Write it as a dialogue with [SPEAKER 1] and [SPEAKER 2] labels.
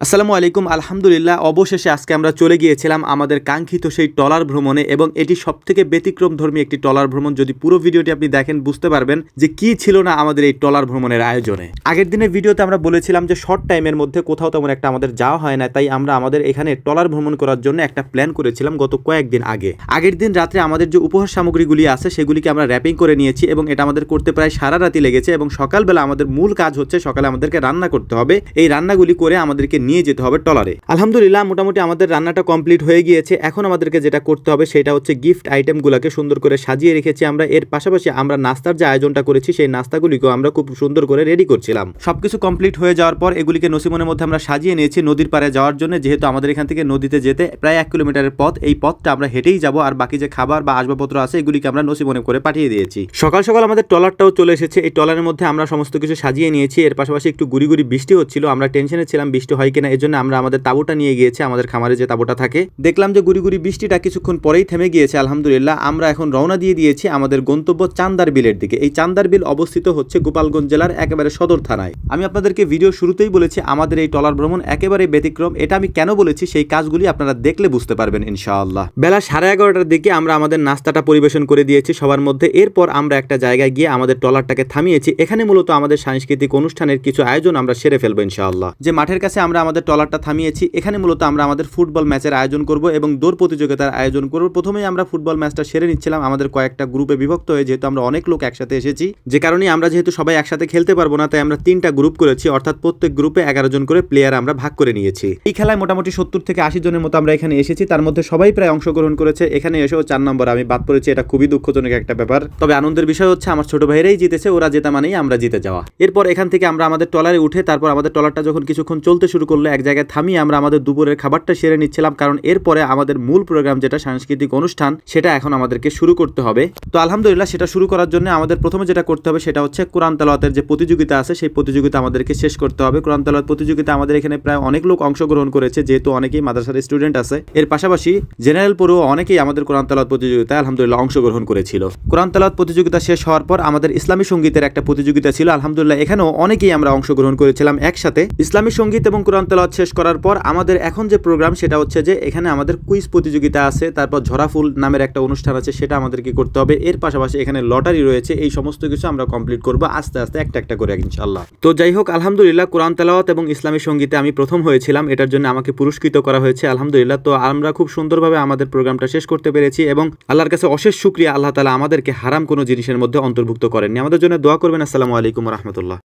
[SPEAKER 1] আসসালামু আলাইকুম। আলহামদুলিল্লাহ, অবশেষে আজকে আমরা চলে গিয়েছিলাম আমাদের কাঙ্ক্ষিত সেই ট্রলার ভ্রমণে, এবং এটি সবথেকে ব্যতিক্রমধর্মী একটি ট্রলার ভ্রমণ। যদি পুরো ভিডিওটি আপনি দেখেন বুঝতে পারবেন যে কি ছিল না আমাদের এই ট্রলার ভ্রমণের আয়োজনে। আগের দিনের ভিডিওতে আমরা বলেছিলাম যে শর্ট টাইমের মধ্যে কোথাও তেমন একটা আমাদের যাওয়া হয় না, তাই আমরা আমাদের এখানে ট্রলার ভ্রমণ করার জন্য একটা প্ল্যান করেছিলাম গত কয়েকদিন আগে। আগের দিন রাত্রে আমাদের যে উপহার সামগ্রীগুলি আছে সেগুলিকে আমরা র্যাপিং করে নিয়েছি, এবং এটা আমাদের করতে প্রায় সারা রাতি লেগেছে। এবং সকালবেলা আমাদের মূল কাজ হচ্ছে সকালে আমাদেরকে রান্না করতে হবে। এই রান্নাগুলি করে আমাদেরকে নিয়ে যেতে হবে ট্রলারে। আলহামদুলিল্লাহ, মোটামুটি আমাদের রান্নাটা কমপ্লিট হয়ে গিয়েছে। এখন আমাদেরকে যেটা করতে হবে সেটা হচ্ছে গিফট আইটেমগুলোকে সুন্দর করে সাজিয়ে রেখেছি আমরা। এর পাশাপাশি আমরা নাস্তার যে আয়োজনটা করেছি সেই নাস্তাগুলিকেও আমরা খুব সুন্দর করে রেডি করছিলাম। সবকিছু কমপ্লিট হয়ে যাওয়ার পর এগুলিকে নসিমনের মধ্যে আমরা সাজিয়ে নিয়েছি নদীর পাড়ে যাওয়ার জন্য। যেহেতু আমাদের এখান থেকে নদীতে যেতে প্রায় 1 কিলোমিটারের পথ, এই পথটা আমরা হেঁটেই যাব। আর বাকি যে খাবার বা আসবাবপত্র আছে এগুলিকে আমরা নসিমনে করে পাঠিয়ে দিয়েছি। সকাল সকাল আমাদের ট্রলারটাও চলে এসেছে। এই ট্রলারের মধ্যে আমরা সমস্ত কিছু সাজিয়ে নিয়েছি। এর পাশাপাশি একটু গুড়ি গুড়ি বৃষ্টি হচ্ছিল, আমরা টেনশনে ছিলাম বৃষ্টি হয় কিনা। এর জন্য আমরা আমাদের তাঁবুটা নিয়ে গিয়েছি, আমাদের খামারে যে তাঁবুটা থাকে। দেখলাম যে গুড়ি গুড়ি বৃষ্টিটা কিছুক্ষণ পরেই থেমে গিয়েছে। আলহামদুলিল্লাহ, আমরা এখন রওনা দিয়ে দিয়েছি আমাদের গন্তব্য চান্দার বিলের দিকে। এই চান্দার বিল অবস্থিত হচ্ছে গোপালগঞ্জ জেলার একেবারে সদর থানায়। আমি আপনাদেরকে ভিডিও শুরুতেই বলেছি আমাদের এই ট্রলার ভ্রমণ একেবারে ব্যতিক্রম। এটা আমি কেন বলেছি সেই কাজগুলি আপনারা দেখলে বুঝতে পারবেন ইনশাআল্লাহ। বেলা 11:30টার দিকে আমরা আমাদের নাস্তাটা পরিবেশন করে দিয়েছি সবার মধ্যে। এরপর আমরা একটা জায়গায় গিয়ে আমাদের ট্রলারটাকে থামিয়েছি। এখানে মূলত আমাদের সাংস্কৃতিক অনুষ্ঠানের কিছু আয়োজন আমরা সেরে ফেলবো ইনশাআল্লাহ। যে মাঠের কাছে আমরা আমাদের ট্রলারটা থামিয়েছি, এখানে মূলত আমরা আমাদের ফুটবল ম্যাচের আয়োজন করব এবং দৌড় প্রতিযোগিতার আয়োজন করব। প্রথমেই আমরা ফুটবল ম্যাচটা সেরে নিচ্ছিলাম আমাদের কয়েকটা গ্রুপে বিভক্ত হয়ে, যেহেতু আমরা অনেক লোক একসাথে এসেছি। যে কারণে আমরা যেহেতু সবাই একসাথে খেলতে পারবো না, তাই আমরা 3টা গ্রুপ করেছি, অর্থাৎ প্রত্যেক গ্রুপে 11 জন করে প্লেয়ার আমরা ভাগ করে নিয়েছি। এই খেলায় মোটামুটি 70 থেকে 80 জনের মতো আমরা এখানে এসেছি। তার মধ্যে সবাই প্রায় অংশগ্রহণ করেছে। এখানে এসেও 4 নম্বর আমি বাদ পড়েছি। এটা খুবই দুঃখজনক একটা ব্যাপার। তবে আনন্দের বিষয় হচ্ছে আমার ছোট ভাইরাই জিতেছে, ওরা জেতা মানেই আমরা জিতে যাওয়া। এরপর এখান থেকে আমরা আমাদের ট্রলারে উঠে তারপর আমাদের ট্রলারটা যখন কিছুক্ষণ চলতে শুরু করলো, এক জায়গায় থামিয়ে আমরা আমাদের দুপুরের খাবারটা সেরে নিচ্ছিলাম, কারণ এরপরে আমাদের মূল প্রোগ্রাম যেটা সাংস্কৃতিক অনুষ্ঠান সেটা এখন আমাদেরকে শুরু করতে হবে। তো আলহামদুলিল্লাহ, সেটা শুরু করার জন্য আমাদের প্রথমে যেটা করতে হবে সেটা হচ্ছে কোরআন তেলাওয়াতের যে প্রতিযোগিতা আছে সেই প্রতিযোগিতা আমাদেরকে শেষ করতে হবে। কোরআন তেলাওয়াত প্রতিযোগিতা আমাদের এখানে প্রায় অনেক লোক অংশগ্রহণ করেছে, যেহেতু অনেকেই মাদ্রাসার স্টুডেন্ট আছে। এর পাশাপাশি জেনারেল পড়ুয়া অনেকেই আমাদের কোরআন তেলাওয়াত প্রতিযোগিতায় আলহামদুলিল্লাহ অংশগ্রহণ করেছিল। কোরআন তেলাওয়াত প্রতিযোগিতা শেষ হওয়ার পর আমাদের ইসলামী সঙ্গীতের একটা প্রতিযোগিতা ছিল। আলহামদুলিল্লাহ, এখানেও অনেকেই আমরা অংশগ্রহণ করেছিলাম একসাথে। ইসলামী সঙ্গীত এবং কোরআন তেলাওয়াত শেষ করার পর আমাদের এখন যে প্রোগ্রাম সেটা হচ্ছে যে এখানে আমাদের কুইজ প্রতিযোগিতা আছে, তারপর ঝরাফুল নামের একটা অনুষ্ঠান আছে, সেটা আমাদের কি করতে হবে। এর পাশাপাশি এখানে লটারি রয়েছে। এই সমস্ত কিছু আমরা কমপ্লিট করব আস্তে আস্তে একটা একটা করে ইনশাআল্লাহ। তো যাই হোক, আলহামদুলিল্লাহ, কোরআন তেলাওয়াত এবং ইসলামী সঙ্গীতে আমি প্রথম হয়েছিলাম। এটার জন্য আমাকে পুরস্কৃত করা হয়েছে আলহামদুলিল্লাহ। তো আমরা খুব সুন্দরভাবে আমাদের প্রোগ্রামটা শেষ করতে পেরেছি, এবং আল্লাহর কাছে অশেষ শুকরিয়া, আল্লাহ তাআলা আমাদেরকে হারাম কোনো জিনিসের মধ্যে অন্তর্ভুক্ত করেননি। আমাদের জন্য দোয়া করবেন। আসসালামু আলাইকুম ওয়া রাহমাতুল্লাহ।